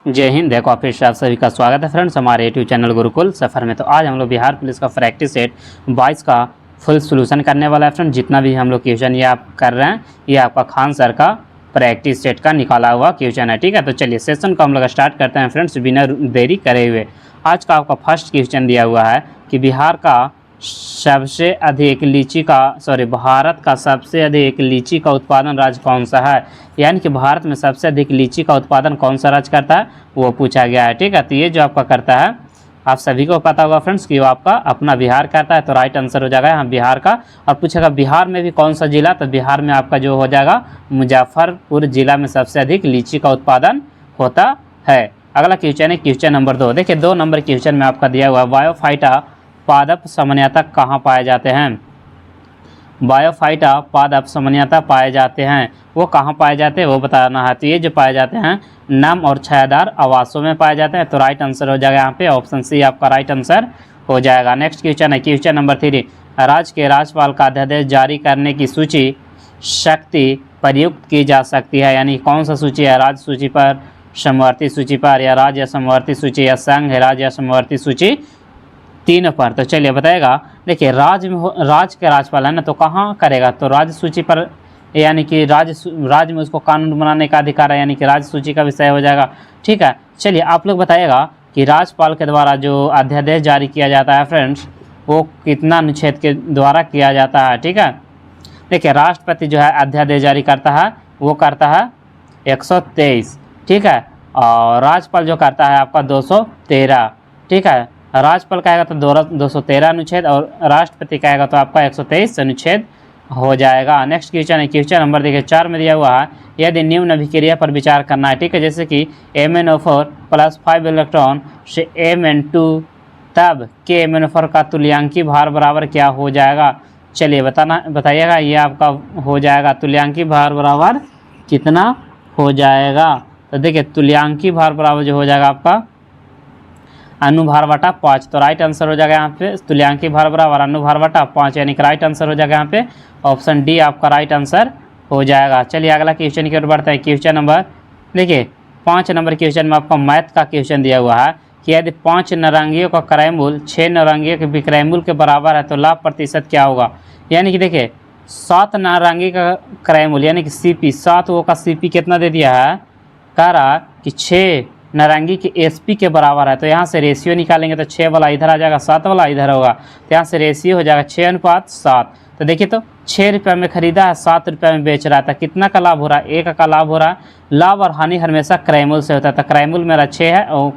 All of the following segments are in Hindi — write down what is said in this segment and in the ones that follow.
जय हिंद। देखो फिर से आप सभी का स्वागत है फ्रेंड्स हमारे यूट्यूब चैनल गुरुकुल सफ़र में। तो आज हम लोग बिहार पुलिस का प्रैक्टिस सेट 22 का फुल सोल्यूशन करने वाला है फ्रेंड्स। जितना भी हम लोग क्वेश्चन ये आप कर रहे हैं ये आपका खान सर का प्रैक्टिस सेट का निकाला हुआ क्वेश्चन है, ठीक है। तो चलिए सेशन को हम लोग स्टार्ट करते हैं फ्रेंड्स बिना देरी करे हुए। आज का आपका फर्स्ट क्वेश्चन दिया हुआ है कि भारत का सबसे अधिक लीची का उत्पादन राज्य कौन सा है, यानी कि भारत में सबसे अधिक लीची का उत्पादन कौन सा राज्य करता है वो पूछा गया है, ठीक है। तो ये जो आपका करता है आप सभी को पता होगा फ्रेंड्स कि वो आपका अपना बिहार करता है, तो राइट आंसर हो जाएगा यहाँ बिहार का। और पूछेगा बिहार में भी कौन सा जिला, तो बिहार में आपका जो हो जाएगा मुजफ्फरपुर जिला में सबसे अधिक लीची का उत्पादन होता है। अगला क्वेश्चन है क्वेश्चन नंबर 2। देखिए 2 नंबर क्वेश्चन में आपका दिया हुआ है बायोफाइटा पादप सामान्यतः कहाँ पाए जाते हैं। बायोफाइटा पादप सामान्यतः पाए जाते हैं, वो कहाँ पाए जाते हैं वो बताना है। तो ये जो पाए जाते हैं नम और छायादार आवासों में पाए जाते हैं, तो राइट आंसर हो जाएगा यहाँ पे ऑप्शन सी आपका राइट आंसर हो जाएगा। नेक्स्ट क्वेश्चन है क्वेश्चन नंबर 3। राज्य के राज्यपाल का अध्यादेश जारी करने की सूची शक्ति प्रयुक्त की जा सकती है, यानी कौन सा सूची है, राज्य सूची पर, समवर्ती सूची पर, या राज्य समवर्ती सूची, या संघ राज्य या समवर्ती सूची, तीनों पर। तो चलिए बताएगा। देखिए राज्य के राज्यपाल है ना, तो कहाँ करेगा, तो राज्य सूची पर, यानी कि राज्य में उसको कानून बनाने का अधिकार है, यानी कि राज्य सूची का विषय हो जाएगा, ठीक है। चलिए आप लोग बताइएगा कि राज्यपाल के द्वारा जो अध्यादेश जारी किया जाता है फ्रेंड्स वो कितना अनुच्छेद के द्वारा किया जाता है, ठीक है। देखिए राष्ट्रपति जो है अध्यादेश जारी करता है वो करता है 123, ठीक है, और राज्यपाल जो करता है आपका 213, ठीक है। राज्यपाल कहेगा तो 213 अनुच्छेद और राष्ट्रपति कहेगा तो आपका 123 अनुच्छेद हो जाएगा। नेक्स्ट क्वेश्चन है क्वेश्चन नंबर देखिए 4 में दिया हुआ है यदि निम्न अभिक्रिया पर विचार करना है, ठीक है, जैसे कि MnO4 + 5 इलेक्ट्रॉन से Mn2 तब KMnO4 का तुल्यांकी भार बराबर क्या हो जाएगा। चलिए बताइएगा ये आपका हो जाएगा तुल्यांकी भार बराबर कितना हो जाएगा। तो देखिए तुल्यांकी भार बराबर जो हो जाएगा आपका अनुभार बटा 5, तो राइट आंसर हो जाएगा यहाँ पे तुल्यांकी भार बराबर अनुभार बटा 5, यानी कि राइट आंसर हो जाएगा यहाँ पे ऑप्शन डी आपका राइट आंसर हो जाएगा। चलिए अगला क्वेश्चन की ओर बढ़ते हैं। क्वेश्चन नंबर देखिए 5 नंबर क्वेश्चन में आपका मैथ का क्वेश्चन दिया हुआ है कि यदि 5 नारंगियों का क्रयमूल्य 6 नारंगियों के विक्रयमूल्य के बराबर है तो लाभ प्रतिशत क्या होगा। यानी कि देखिए 7 नारंगी का क्रयमूल्य यानी कि CP 7 वो का CP कितना दे दिया है, कह रहा कि 6 नारंगी के SP के बराबर है, तो यहाँ से रेशियो निकालेंगे तो 6 वाला इधर आ जाएगा 7 वाला इधर होगा, तो यहाँ से रेशियो हो जाएगा 6:7। तो देखिए तो 6 रुपये में खरीदा है 7 रुपये में बेच रहा था, कितना का लाभ हो रहा है, 1 का लाभ हो रहा है। लाभ और हानि हमेशा क्रयमूल्य से होता है, तो क्रयमूल्य मेरा 6 है और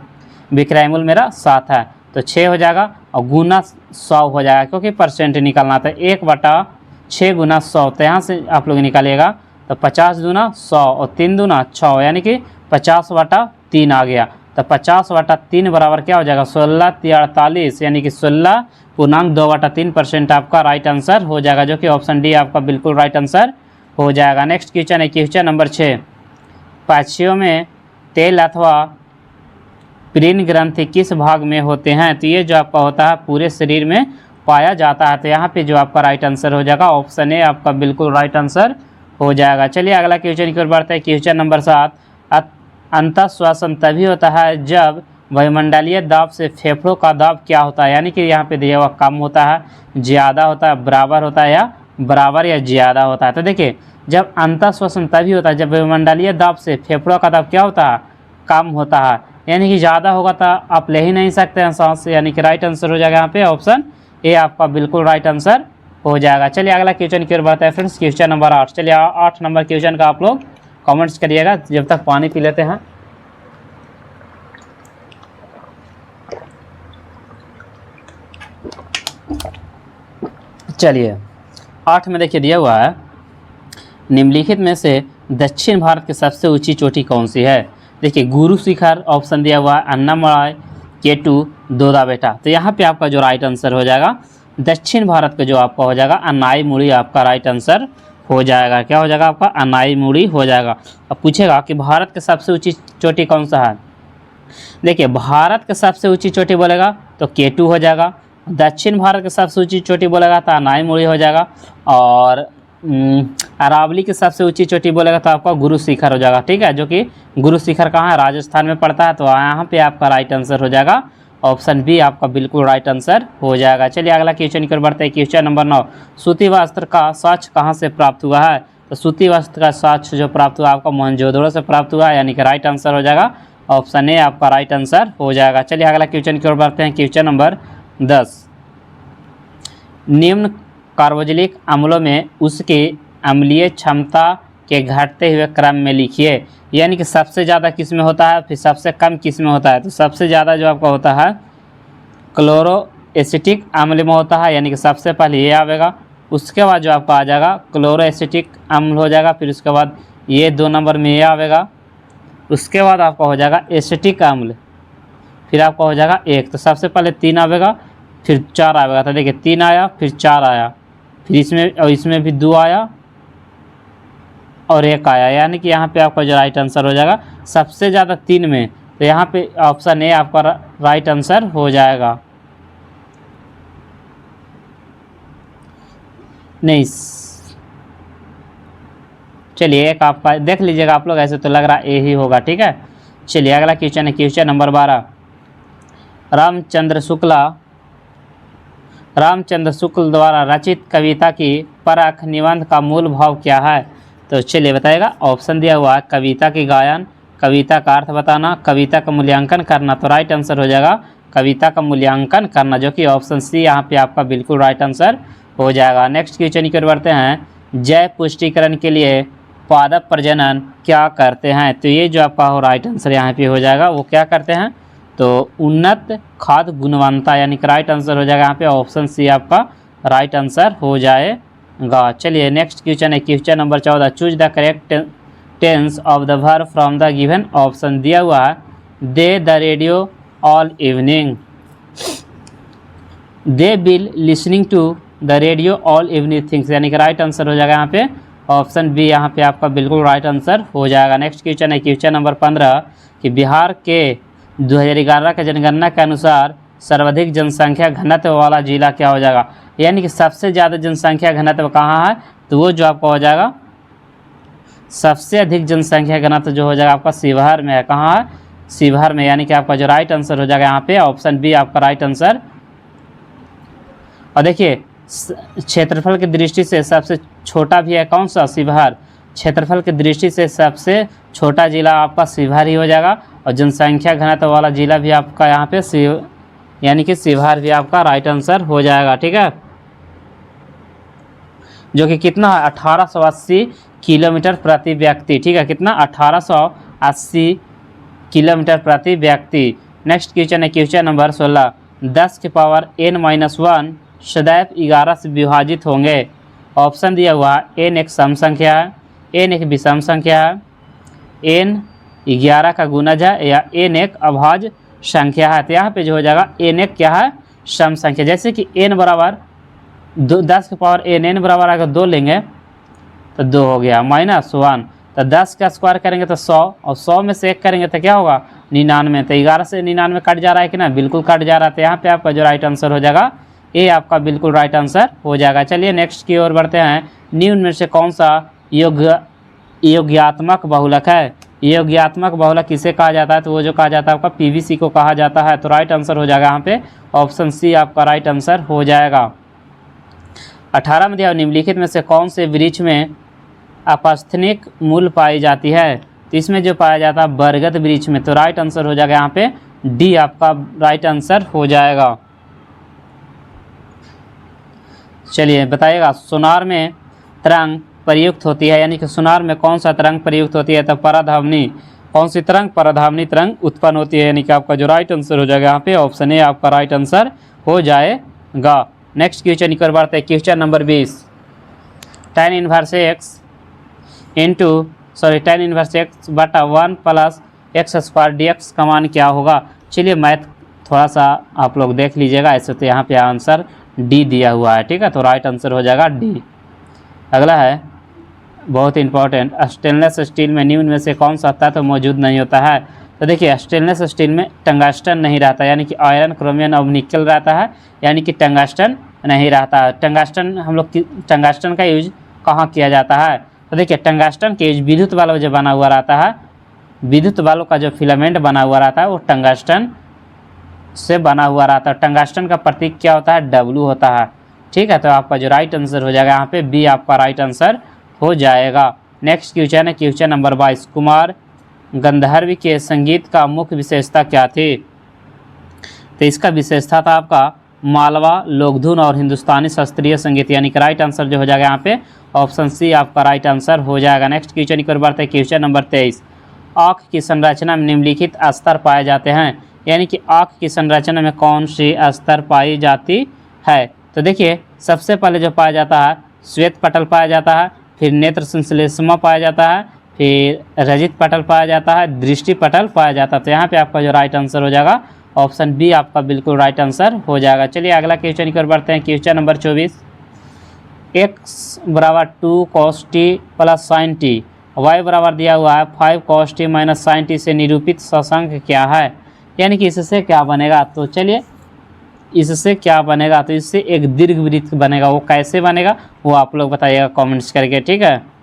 विक्रयमूल्य मेरा 7 है, तो 6 हो जाएगा और गुना 100 हो जाएगा क्योंकि परसेंट निकालना था। 1/6 गुना 100, तो यहाँ से आप लोग निकालिएगा तो 50 दूना 100 और 3 दूना 6, यानी कि 50/3 आ गया। तो 50/3 बराबर क्या हो जाएगा 16×48, यानी कि 16.2/3% आपका राइट आंसर हो जाएगा, जो कि ऑप्शन डी आपका बिल्कुल राइट आंसर हो जाएगा। नेक्स्ट क्वेश्चन है क्वेश्चन नंबर 6। पक्षियों में तेल अथवा प्रीन ग्रंथि किस भाग में होते हैं, तो ये जो आपका होता है पूरे शरीर में पाया जाता है, तो यहाँ पे जो आपका राइट आंसर हो जाएगा ऑप्शन ए आपका बिल्कुल राइट आंसर हो जाएगा। चलिए अगला क्वेश्चन की ओर बढ़ते हैं। Question number 7। अंतःश्वासन तभी होता है जब वायुमंडलीय दाब से फेफड़ों का दाब क्या होता है, यानी कि यहाँ पे दिया हुआ कम होता है, ज़्यादा होता है, बराबर होता है, या बराबर या ज़्यादा होता है। तो देखिए जब अंतःश्वासन तभी होता है जब वायुमंडलीय दाब से फेफड़ों का दाब क्या होता है, कम होता है, यानी कि ज़्यादा होगा तो आप ले ही नहीं सकते हैं सांस, यानी कि राइट आंसर हो जाएगा यहाँ पे ऑप्शन ए आपका बिल्कुल राइट आंसर हो जाएगा। चलिए अगला क्वेश्चन की ओर बढ़ता है फ्रेंड्स। Question number 8। चलिए 8 नंबर क्वेश्चन का आप लोग कमेंट्स करिएगा जब तक पानी पी लेते हैं। चलिए 8 में देखिए दिया हुआ है निम्नलिखित में से दक्षिण भारत की सबसे ऊंची चोटी कौन सी है। देखिए गुरु शिखर ऑप्शन दिया हुआ है, अन्नामलाई, K2, दोदा बेटा, तो यहाँ पे आपका जो राइट आंसर हो जाएगा दक्षिण भारत का जो आपका हो जाएगा अनाईमुड़ी आपका राइट आंसर हो जाएगा। क्या हो जाएगा आपका अनाईमुड़ी हो जाएगा। अब पूछेगा कि भारत की सबसे ऊंची चोटी कौन सा है। देखिए भारत की सबसे ऊंची चोटी बोलेगा तो K2 हो जाएगा, दक्षिण भारत की सबसे ऊंची चोटी बोलेगा तो अनाईमुड़ी हो जाएगा, और अरावली की सबसे ऊंची चोटी बोलेगा तो आपका गुरु शिखर हो जाएगा, ठीक है, जो कि गुरु शिखर कहाँ है, राजस्थान में पड़ता है। तो यहाँ पे आपका राइट आंसर हो जाएगा ऑप्शन बी आपका बिल्कुल राइट आंसर हो जाएगा। चलिए अगला क्वेश्चन की ओर बढ़ते हैं। क्वेश्चन नंबर 9, सूती वस्त्र का साक्ष कहाँ से प्राप्त हुआ है? तो सूती वस्त्र का साक्ष्य जो प्राप्त हुआ आपका मोहनजोदड़ो से प्राप्त हुआ है, यानी कि राइट आंसर हो जाएगा ऑप्शन ए आपका राइट आंसर हो जाएगा। चलिए अगला क्वेश्चन की ओर बढ़ते हैं। क्वेश्चन नंबर 10, निम्न कार्बोक्सिलिक अम्लों में उसके अम्लीय क्षमता के घटते हुए क्रम में लिखिए, यानी कि सबसे ज़्यादा किस में होता है, फिर सबसे कम किस में होता है? तो सबसे ज़्यादा जो आपका होता है क्लोरोएसिटिक अम्ल में होता है, यानी कि सबसे पहले ये आवेगा, उसके बाद जो आपका आ जाएगा क्लोरोएसिटिक अम्ल हो जाएगा, फिर उसके बाद ये 2 नंबर में ये आवेगा, उसके बाद आपका हो जाएगा एसिटिक अम्ल, फिर आपका हो जाएगा 1। तो सबसे पहले 3 आवेगा, फिर 4 आवेगा। तो देखिए 3 आया, फिर 4 आया, फिर इसमें भी 2 आया और 1 आया, यानी कि यहाँ पे आपका जो राइट आंसर हो जाएगा सबसे ज़्यादा 3 में। तो यहाँ पे ऑप्शन ए आपका राइट आंसर हो जाएगा। नहीं, चलिए एक आपका देख लीजिएगा आप लोग, ऐसे तो लग रहा है ए ही होगा, ठीक है। चलिए अगला क्वेश्चन है क्वेश्चन नंबर 12, रामचंद्र शुक्ल द्वारा रचित कविता की परख निबंध का मूल भाव क्या है? तो चलिए बताएगा, ऑप्शन दिया हुआ है कविता की गायन, कविता का अर्थ बताना, कविता का मूल्यांकन करना। तो राइट आंसर हो जाएगा कविता का मूल्यांकन करना, जो कि ऑप्शन सी यहाँ पे आपका बिल्कुल राइट आंसर हो जाएगा। नेक्स्ट क्वेश्चन की ओर बढ़ते हैं। जैव पुष्टिकरण के लिए पादप प्रजनन क्या करते हैं? तो ये जो आपका हो राइट आंसर यहाँ पे हो जाएगा, वो क्या करते हैं? तो उन्नत खाद्य गुणवत्ता, यानी कि राइट आंसर हो जाएगा यहाँ पे ऑप्शन सी आपका राइट आंसर हो जाएगा। चलिए नेक्स्ट क्वेश्चन है question number 14, choose the correct tense of the verb from the given option दिया हुआ है, they the radio all evening, they will listening to the radio all evening things, यानी कि राइट आंसर हो जाएगा यहाँ पे ऑप्शन बी, यहाँ पे आपका बिल्कुल राइट आंसर हो जाएगा। नेक्स्ट क्वेश्चन है क्वेश्चन नंबर 15 कि बिहार के 2011 के जनगणना के अनुसार सर्वाधिक जनसंख्या घनत्व वाला जिला क्या हो जाएगा? यानी कि सबसे ज़्यादा जनसंख्या घनत्व कहाँ है? तो वो जो आपका हो जाएगा सबसे अधिक जनसंख्या घनत्व जो हो जाएगा आपका शिवहर में है। कहाँ है? शिवहर में, यानी कि आपका जो राइट आंसर हो जाएगा यहाँ पे ऑप्शन बी आपका राइट आंसर। और देखिए क्षेत्रफल की दृष्टि से सबसे छोटा भी है कौन सा? शिवहर। क्षेत्रफल की दृष्टि से सबसे छोटा जिला आपका शिवहर ही हो जाएगा, और जनसंख्या घनत्व वाला जिला भी आपका यहाँ पे यानी कि शिवहर भी आपका राइट आंसर हो जाएगा, ठीक है, जो कि कितना है 1880 किलोमीटर प्रति व्यक्ति, ठीक है, कितना 1880 किलोमीटर प्रति व्यक्ति। नेक्स्ट क्वेश्चन है क्वेश्चन नंबर 16, 10 के पावर n-1 सदैव 11 से विभाजित होंगे। ऑप्शन दिया हुआ है n एक सम संख्या है, n एक विषम संख्या है, n 11 का गुणज है, या n एक अभाज्य संख्या है। तो यहाँ पे जो हो जाएगा n एक क्या है? सम संख्या। जैसे कि n बराबर 10 के पावर n बराबर अगर 2 लेंगे तो 2 हो गया, -1, तो 10 का स्क्वायर करेंगे तो 100, और 100 में से 1 करेंगे तो क्या होगा? 99। तो 11 से 99 कट जा रहा है कि ना? बिल्कुल कट जा रहा है। तो यहाँ पे आपका जो राइट आंसर हो जाएगा ये आपका बिल्कुल राइट आंसर हो जाएगा। चलिए नेक्स्ट की ओर बढ़ते हैं। निम्न में से कौन सा योग्यात्मक बहुलक है? योग्यात्मक बहुलक किसे कहा जाता है? तो वो जो कहा जाता है आपका पीवीसी को कहा जाता है। तो राइट आंसर हो जाएगा यहाँ पे ऑप्शन सी आपका राइट आंसर हो जाएगा। 18 में दिया निम्नलिखित में से कौन से वृक्ष में अपस्थनिक मूल पाई जाती है? तो इसमें जो पाया जाता है बरगद वृक्ष में। तो राइट आंसर हो जाएगा यहाँ पे डी आपका राइट आंसर हो जाएगा। चलिए बताइएगा, सोनार में तरंग प्रयुक्त होती है, यानी कि सोनार में कौन सा तरंग प्रयुक्त होती है? तो पराधावनी। कौन सी तरंग? पराधावनी तरंग उत्पन्न होती है, यानी कि आपका जो राइट आंसर हो जाएगा यहाँ पे ऑप्शन ए आपका राइट आंसर हो जाएगा। नेक्स्ट क्वेश्चन की ओर बढ़ते हैं। Question number 20, tan inverse x बटा 1 + x² dx का मान क्या होगा? चलिए मैथ थोड़ा सा आप लोग देख लीजिएगा, ऐसे तो यहाँ पे आंसर डी दिया हुआ है, ठीक है, तो राइट आंसर हो जाएगा डी। अगला है बहुत इंपॉर्टेंट, स्टेनलेस स्टील में निम्न में से कौन सा तत्व मौजूद नहीं होता है? तो देखिए स्टेनलेस स्टील में टंगस्टन नहीं रहता, यानी कि आयरन, क्रोमियम और निकल रहता है, यानी कि टंगस्टन नहीं रहता है। टंगस्टन हम लोग टंगस्टन का यूज कहाँ किया जाता है? तो देखिए टंगस्टन के विद्युत बल्ब जो बना हुआ रहता है, विद्युत बल्ब का जो फिलामेंट बना हुआ रहता है वो टंगस्टन से बना हुआ रहता है। टंगस्टन का प्रतीक क्या होता है? W होता है। ठीक है, तो आपका जो राइट आंसर हो जाएगा यहाँ पे बी आपका राइट आंसर हो जाएगा। नेक्स्ट क्वेश्चन है क्वेश्चन नंबर 22। कुमार गंधर्व के संगीत का मुख्य विशेषता क्या थी? तो इसका विशेषता था आपका मालवा, लोकधुन और हिंदुस्तानी शास्त्रीय संगीत, यानी कि राइट आंसर जो हो जाएगा यहाँ पे ऑप्शन सी आपका राइट आंसर हो जाएगा। नेक्स्ट क्वेश्चन की ओर बढ़ते हैं क्वेश्चन नंबर 23। आँख की संरचना में निम्नलिखित स्तर पाए जाते हैं, यानी कि आँख की संरचना में कौन सी स्तर पाई जाती है? तो देखिए सबसे पहले जो पाया जाता है श्वेत पटल पाया जाता है, फिर नेत्र संश्लेषमा पाया जाता है, फिर रजित पटल पाया जाता है, दृष्टि पटल पाया जाता है। तो यहाँ पे आपका जो राइट आंसर हो जाएगा ऑप्शन बी आपका बिल्कुल राइट आंसर हो जाएगा। चलिए अगला क्वेश्चन की ओर बढ़ते हैं क्वेश्चन नंबर 24। x बराबर 2 cos t plus sine t, y बराबर दिया हुआ है 5 cos t minus sine t से निरूपित सशंक क्या है? यानी कि इससे क्या बनेगा? तो चलिए इससे क्या बनेगा, तो इससे एक दीर्घवृत्त बनेगा। वो कैसे बनेगा वो आप लोग बताइएगा कमेंट्स करके, ठीक है।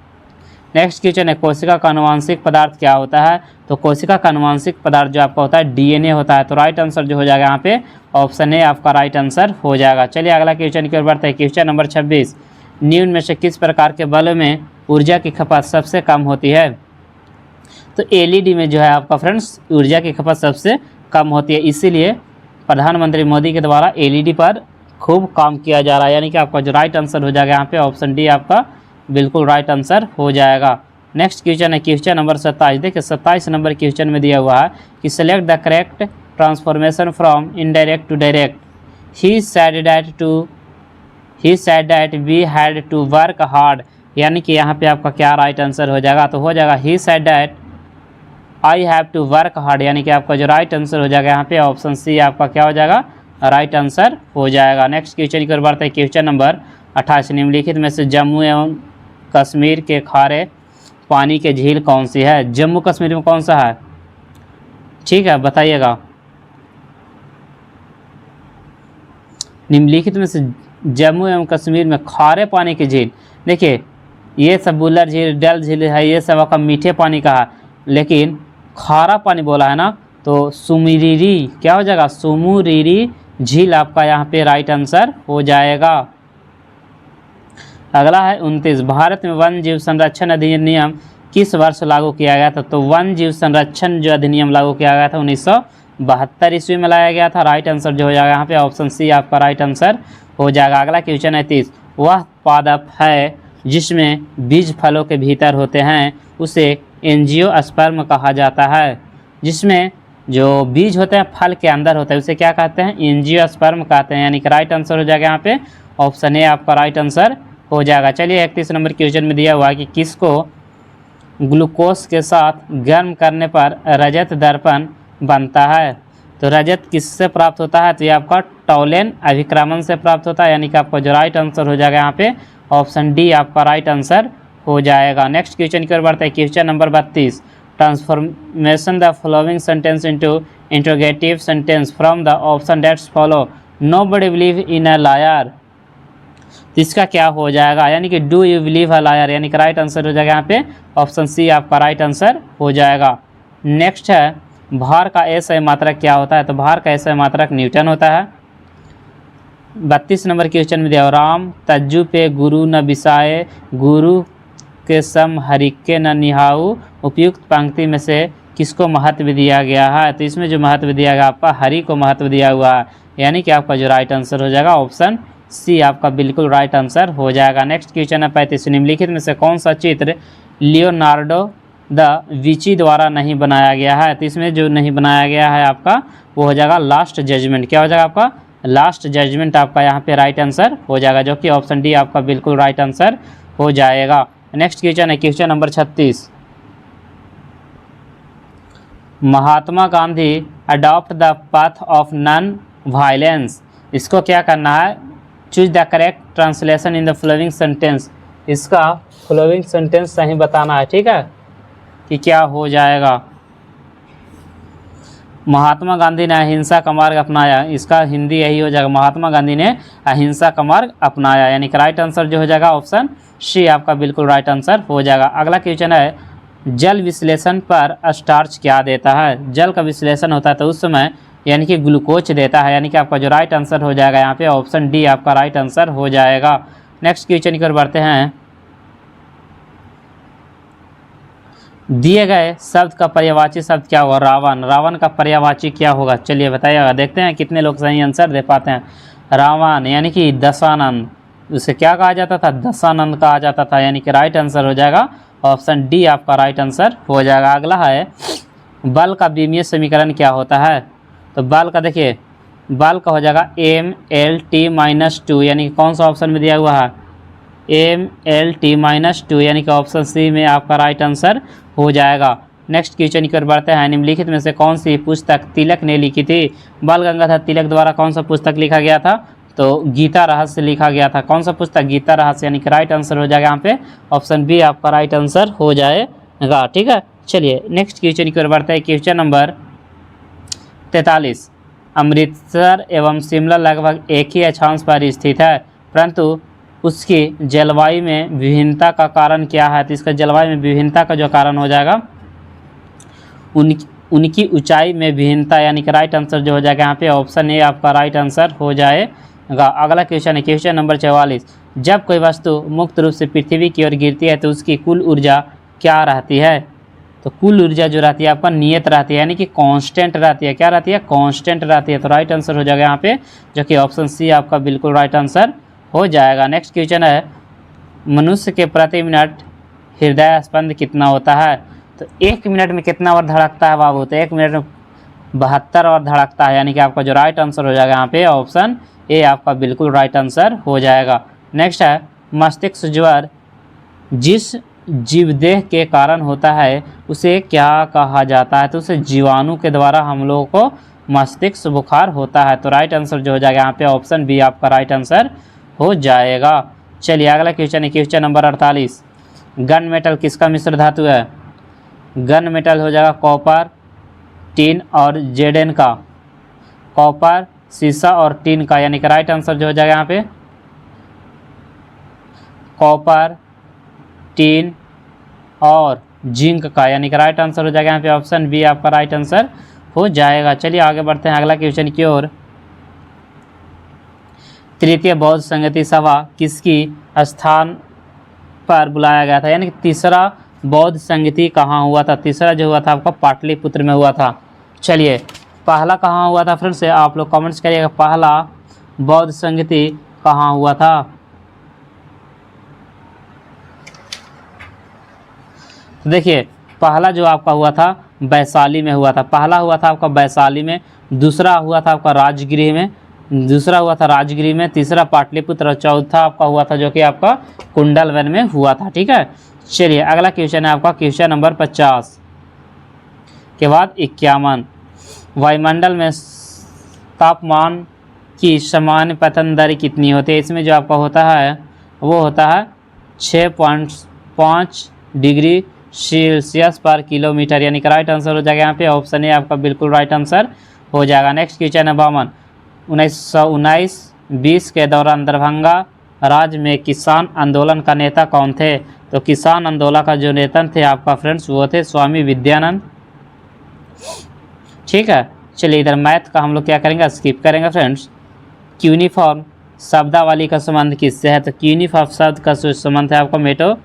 नेक्स्ट क्वेश्चन है कोशिका का आनुवांशिक पदार्थ क्या होता है? तो कोशिका का आनुवांशिक पदार्थ जो आपका होता है डीएनए होता है। तो राइट आंसर जो हो जाएगा यहाँ पे ऑप्शन ए आपका राइट आंसर हो जाएगा। चलिए अगला क्वेश्चन की ओर बढ़ते हैं क्वेश्चन नंबर 26। निम्न में से किस प्रकार के बल्ब में ऊर्जा की खपत सबसे कम होती है? तो एलईडी में जो है आपका फ्रेंड्स ऊर्जा की खपत सबसे कम होती है, इसीलिए प्रधानमंत्री मोदी के द्वारा एलईडी पर खूब काम किया जा रहा है। यानी कि आपका जो राइट आंसर हो जाएगा यहाँ पे ऑप्शन डी आपका बिल्कुल राइट आंसर हो जाएगा। नेक्स्ट क्वेश्चन है क्वेश्चन नंबर 27। देखिए 27 नंबर क्वेश्चन में दिया हुआ है कि select the correct transformation from indirect to direct. He said that we had to work hard, यानी कि यहाँ पे आपका क्या राइट आंसर हो जाएगा? तो हो जाएगा he said that I have to work hard, यानी कि आपका जो राइट आंसर हो जाएगा यहाँ पे ऑप्शन सी आपका क्या हो जाएगा? राइट आंसर हो जाएगा। नेक्स्ट क्वेश्चन की ओर बढ़ते हैं क्वेश्चन नंबर 28। निम्नलिखित में से जम्मू एवं कश्मीर के खारे पानी के झील कौन सी है? जम्मू कश्मीर में कौन सा है? ठीक है बताइएगा। निम्नलिखित में से जम्मू एवं कश्मीर में खारे पानी की झील, देखिए ये सब बुल्लर झील, डल झील है, ये सब आपका मीठे पानी का है, लेकिन खारा पानी बोला है ना, तो सुमुरीरी क्या हो जाएगा? सुमुरीरी झील आपका यहाँ पे राइट आंसर हो जाएगा। अगला है 29। भारत में वन जीव संरक्षण अधिनियम किस वर्ष लागू किया गया था? तो वन जीव संरक्षण जो अधिनियम लागू किया गया था 1972 ईस्वी में लाया गया था। राइट आंसर जो हो जाएगा यहाँ पे ऑप्शन सी आपका राइट आंसर हो जाएगा। अगला क्वेश्चन है 30। वह पादप है जिसमें बीज फलों के भीतर होते हैं उसे एंजियोस्पर्म कहा जाता है। जिसमें जो बीज होते हैं फल के अंदर होते हैं उसे क्या कहते हैं? एंजियोस्पर्म कहते हैं, यानी कि राइट आंसर हो जाएगा यहाँ पे ऑप्शन ए आपका राइट आंसर हो जाएगा। चलिए 31 नंबर क्वेश्चन में दिया हुआ है कि किसको ग्लूकोज के साथ गर्म करने पर रजत दर्पण बनता है? तो रजत किससे प्राप्त होता है? तो ये आपका टॉलेन अभिक्रमण से प्राप्त होता है, यानी कि आपका जो राइट आंसर हो जाएगा यहाँ पे ऑप्शन डी आपका राइट आंसर हो जाएगा। नेक्स्ट क्वेश्चन की ओर बढ़ते हैं question number 32। Transformation the following sentence into interrogative sentence from the option that's follow. Nobody believe in a liar, इसका क्या हो जाएगा? यानी कि do you believe a liar, यानी कि राइट आंसर हो जाएगा यहाँ पे ऑप्शन सी आपका राइट आंसर हो जाएगा। नेक्स्ट है भार का एसआई मात्रक क्या होता है? तो भार का एसआई मात्रक न्यूटन होता है। 32 नंबर क्वेश्चन में दिया राम तज्जु पे गुरु न बिसाए, गुरु के सम हरिके न निहाऊ, उपयुक्त पंक्ति में से किसको महत्व दिया गया है? तो इसमें जो महत्व दिया गया आपका हरि को महत्व दिया हुआ है, यानी कि आपका जो राइट आंसर हो जाएगा ऑप्शन सी आपका बिल्कुल राइट आंसर हो जाएगा। नेक्स्ट क्वेश्चन है 35। निम्नलिखित में से कौन सा चित्र लियोनार्डो द विंची द्वारा नहीं बनाया गया है? तो इसमें जो नहीं बनाया गया है आपका वो हो जाएगा लास्ट जजमेंट। क्या हो जाएगा आपका? लास्ट जजमेंट आपका यहाँ पे राइट आंसर हो जाएगा, जो कि ऑप्शन डी आपका बिल्कुल राइट आंसर हो जाएगा। नेक्स्ट क्वेश्चन है question number 36। Mahatma Gandhi adopt the path of non violence, इसको क्या करना है? Choose the correct translation in the following sentence, इसका फॉलोइंग सेंटेंस सही बताना है, ठीक है, कि क्या हो जाएगा। महात्मा गांधी ने अहिंसा का मार्ग अपनाया, इसका हिंदी यही हो जाएगा, महात्मा गांधी ने अहिंसा का मार्ग अपनाया, यानी कि राइट आंसर जो हो जाएगा ऑप्शन सी आपका बिल्कुल राइट आंसर हो जाएगा। अगला क्वेश्चन है, जल विश्लेषण पर स्टार्च क्या देता है? जल का विश्लेषण होता है तो उस समय यानी कि ग्लूकोज देता है, यानी कि आपका जो राइट आंसर हो जाएगा यहाँ पे ऑप्शन डी आपका राइट आंसर हो जाएगा। नेक्स्ट क्वेश्चन की ओर बढ़ते हैं। दिए गए शब्द का पर्यायवाची शब्द क्या होगा? रावण। रावण का पर्यायवाची क्या होगा? चलिए बताइएगा, देखते हैं कितने लोग सही आंसर दे पाते हैं। रावण यानी कि दशानंद, उसे क्या कहा जाता था? दशानंद कहा जाता था, यानी कि राइट आंसर हो जाएगा ऑप्शन डी आपका राइट आंसर हो जाएगा। अगला है, बल का बीमीय समीकरण क्या होता है? तो बल का देखिए, बल का हो जाएगा MLT-2, यानी कि कौन सा ऑप्शन में दिया हुआ है? MLT-2, यानी कि ऑप्शन सी में आपका राइट आंसर हो जाएगा। नेक्स्ट क्वेश्चन की ओर बढ़ते हैं। निम्नलिखित में से कौन सी पुस्तक तिलक ने लिखी थी? बाल गंगाधर तिलक द्वारा कौन सा पुस्तक लिखा गया था? तो गीता रहस्य लिखा गया था। कौन सा पुस्तक? गीता रहस्य, यानी कि राइट आंसर हो जाएगा यहाँ पे ऑप्शन बी आपका राइट आंसर हो जाएगा। ठीक है, चलिए नेक्स्ट क्वेश्चन की ओर बढ़ते हैं। क्वेश्चन नंबर 43, अमृतसर एवं शिमला लगभग एक ही अक्षांश पर स्थित है, परंतु उसकी जलवायु में विभिन्नता का कारण क्या है? तो इसका जलवायु में विभिन्नता का जो कारण हो जाएगा उनकी ऊंचाई में विभिन्नता, यानी कि राइट आंसर जो हो जाएगा यहाँ पे ऑप्शन ए आपका राइट आंसर हो जाएगा। अगला क्वेश्चन है, क्वेश्चन नंबर 44, जब कोई वस्तु मुक्त रूप से पृथ्वी की ओर गिरती है तो उसकी कुल ऊर्जा क्या रहती है? तो कुल ऊर्जा जो रहती है आपका नियत रहती है, यानी कि कांस्टेंट रहती है। क्या रहती है? कांस्टेंट रहती है। तो राइट आंसर हो जाएगा यहाँ पे, जो कि ऑप्शन सी आपका बिल्कुल राइट आंसर हो जाएगा। नेक्स्ट क्वेश्चन है, मनुष्य के प्रति मिनट हृदय स्पंद कितना होता है? तो 1 मिनट में कितना बार धड़कता है बाबू? तो 1 मिनट में 72 बार धड़कता है, यानी कि आपका जो राइट आंसर हो जाएगा यहाँ पे ऑप्शन ए आपका बिल्कुल राइट आंसर हो जाएगा। नेक्स्ट है, मस्तिष्क ज्वर जिस जीवदेह के कारण होता है उसे क्या कहा जाता है? तो उसे जीवाणु के द्वारा हम लोगों को मस्तिष्क बुखार होता है। तो राइट आंसर जो हो जाएगा यहाँ पे ऑप्शन बी आपका राइट आंसर हो जाएगा। चलिए अगला क्वेश्चन है, क्वेश्चन नंबर 48, गन मेटल किसका मिश्र धातु है? गन मेटल हो जाएगा कॉपर, टिन और जेडेन का। कॉपर, सीसा और टिन का, यानी कि राइट आंसर जो हो जाएगा यहाँ पे कॉपर, टिन और जिंक का, यानी कि राइट आंसर हो जाएगा यहाँ पे ऑप्शन बी आपका राइट आंसर हो जाएगा। चलिए आगे बढ़ते हैं अगला क्वेश्चन की ओर। तृतीय बौद्ध संगति सभा किसकी स्थान पर बुलाया गया था? यानी कि तीसरा बौद्ध संगति कहाँ हुआ था? तीसरा जो हुआ था आपका पाटलिपुत्र में हुआ था। चलिए पहला कहाँ हुआ था फ्रेंड्स, आप लोग कमेंट्स करिएगा, पहला बौद्ध संगति कहाँ हुआ था? तो देखिए पहला जो आपका हुआ था वैशाली में हुआ था। पहला हुआ था आपका वैशाली में, दूसरा हुआ था आपका राजगृह में, तीसरा पाटलिपुत्र और चौथा आपका हुआ था जो कि आपका कुंडलवन में हुआ था। ठीक है, चलिए अगला क्वेश्चन है आपका क्वेश्चन नंबर 50 के बाद 51, वायुमंडल में तापमान की सामान्य पतन दर कितनी होती है? इसमें जो आपका होता है वो होता है 6.5 डिग्री सेल्सियस पर किलोमीटर, यानी कि राइट आंसर हो जाएगा यहाँ पे ऑप्शन ए आपका बिल्कुल राइट आंसर हो जाएगा। नेक्स्ट क्वेश्चन है 52, 1919-20 के दौरान दरभंगा राज्य में किसान आंदोलन का नेता कौन थे? तो किसान आंदोलन का जो नेता थे आपका फ्रेंड्स वो थे स्वामी विद्यानंद। ठीक है, चलिए इधर मैथ का हम लोग क्या करेंगे, स्किप करेंगे फ्रेंड्स। क्यूनिफॉर्म शब्दावली का संबंध किससे है? तो क्यूनिफॉर्म शब्द का संबंध है आपका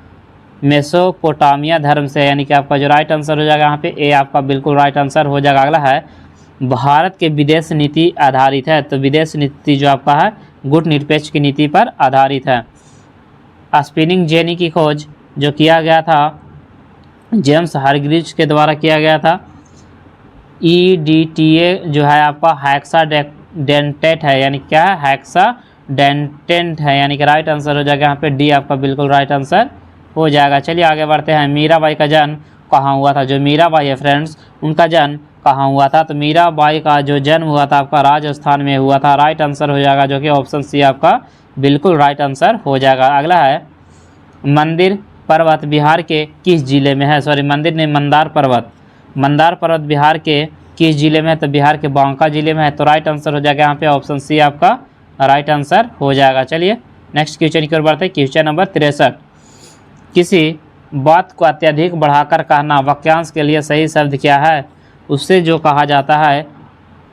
मेसोपोटामिया धर्म से, यानी कि आपका जो राइट आंसर हो जाएगा यहाँ पे ए आपका बिल्कुल राइट आंसर हो जाएगा। अगला है, भारत के विदेश नीति आधारित है। तो विदेश नीति जो आपका है गुटनिरपेक्ष की नीति पर आधारित है। स्पिनिंग जेनी की खोज जो किया गया था जेम्स हारग्रीव्स के द्वारा किया गया था। EDTA जो है आपका हेक्साडेंटेट है, यानी क्या है? हेक्साडेंटेट है, यानी कि राइट आंसर हो जाएगा यहाँ पे डी आपका बिल्कुल राइट आंसर हो जाएगा। चलिए आगे बढ़ते हैं। मीराबाई का जन्म कहाँ हुआ था? जो मीराबाई है फ्रेंड्स उनका जन्म कहाँ हुआ था? तो मीराबाई का जो जन्म हुआ था आपका राजस्थान में हुआ था। राइट आंसर हो जाएगा जो कि ऑप्शन सी आपका बिल्कुल राइट आंसर हो जाएगा। अगला है, मंदिर पर्वत बिहार के किस जिले में है? सॉरी मंदिर ने मंदार पर्वत बिहार के किस जिले में है? तो बिहार के बांका जिले में है। तो राइट आंसर हो जाएगा यहाँ पे ऑप्शन सी आपका राइट आंसर हो जाएगा। चलिए नेक्स्ट क्वेश्चन की ओर बढ़ते हैं। क्वेश्चन नंबर 63, किसी बात को अत्यधिक बढ़ाकर कहना वाक्यांश के लिए सही शब्द क्या है? उससे जो कहा जाता है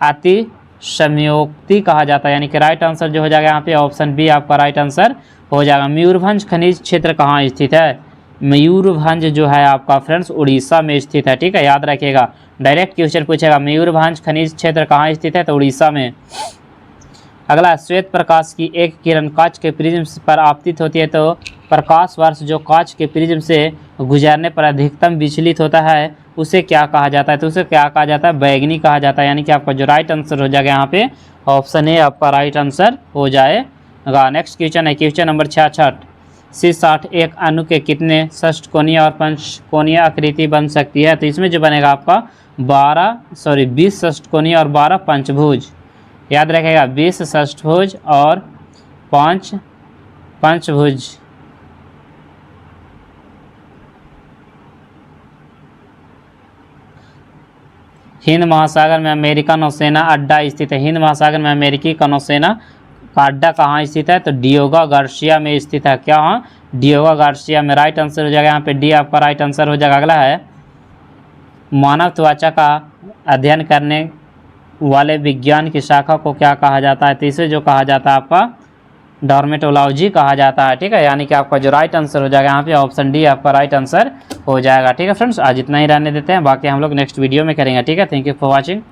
अतिशयोक्ति कहा जाता है, यानी कि राइट आंसर जो हो जाएगा यहाँ पे ऑप्शन बी आपका राइट आंसर हो जाएगा। मयूरभंज खनिज क्षेत्र कहाँ स्थित है? मयूरभंज जो है आपका फ्रेंड्स उड़ीसा में स्थित है, ठीक है, याद रखिएगा। डायरेक्ट क्वेश्चन पूछेगा मयूरभंज खनिज क्षेत्र कहाँ स्थित है, तो उड़ीसा में। अगला, श्वेत प्रकाश की एक किरण कांच के प्रिज्म पर आपतित होती है तो प्रकाश वर्ष जो कांच के प्रिज्म से गुजरने पर अधिकतम विचलित होता है उसे क्या कहा जाता है? तो उसे क्या कहा जाता है? बैगनी कहा जाता है, यानी कि आपका जो राइट आंसर हो जाएगा यहाँ पे ऑप्शन ए आपका राइट आंसर हो जाएगा। नेक्स्ट क्वेश्चन है क्वेश्चन नंबर 66। C60 एक अणु के कितने षष्ठकोणीय और पंचकोणीय आकृति बन सकती है? तो इसमें जो बनेगा आपका 20 षष्ठकोणीय और 12 पंचभुज। याद रखेगा 20 षष्ठभुज और 5 पंचभुज। हिंद महासागर में अमेरिका नौसेना अड्डा स्थित है। हिंद महासागर में अमेरिकी का नौसेना का अड्डा कहाँ स्थित है? तो डियोगा गार्सिया में स्थित है। क्या? हाँ, डियोगा गार्सिया में। राइट आंसर हो जाएगा यहाँ पे डी आपका राइट आंसर हो जाएगा। अगला है, मानव त्वचा का अध्ययन करने वाले विज्ञान की शाखा को क्या कहा जाता है? तो इसे जो कहा जाता है आपका डर्मेटोलॉजी कहा जाता है, ठीक है, यानी कि आपका जो राइट आंसर हो जाएगा यहाँ पे ऑप्शन डी आपका राइट आंसर हो जाएगा। ठीक है फ्रेंड्स, आज इतना ही रहने देते हैं, बाकी हम लोग नेक्स्ट वीडियो में करेंगे। ठीक है, थैंक यू फॉर वॉचिंग।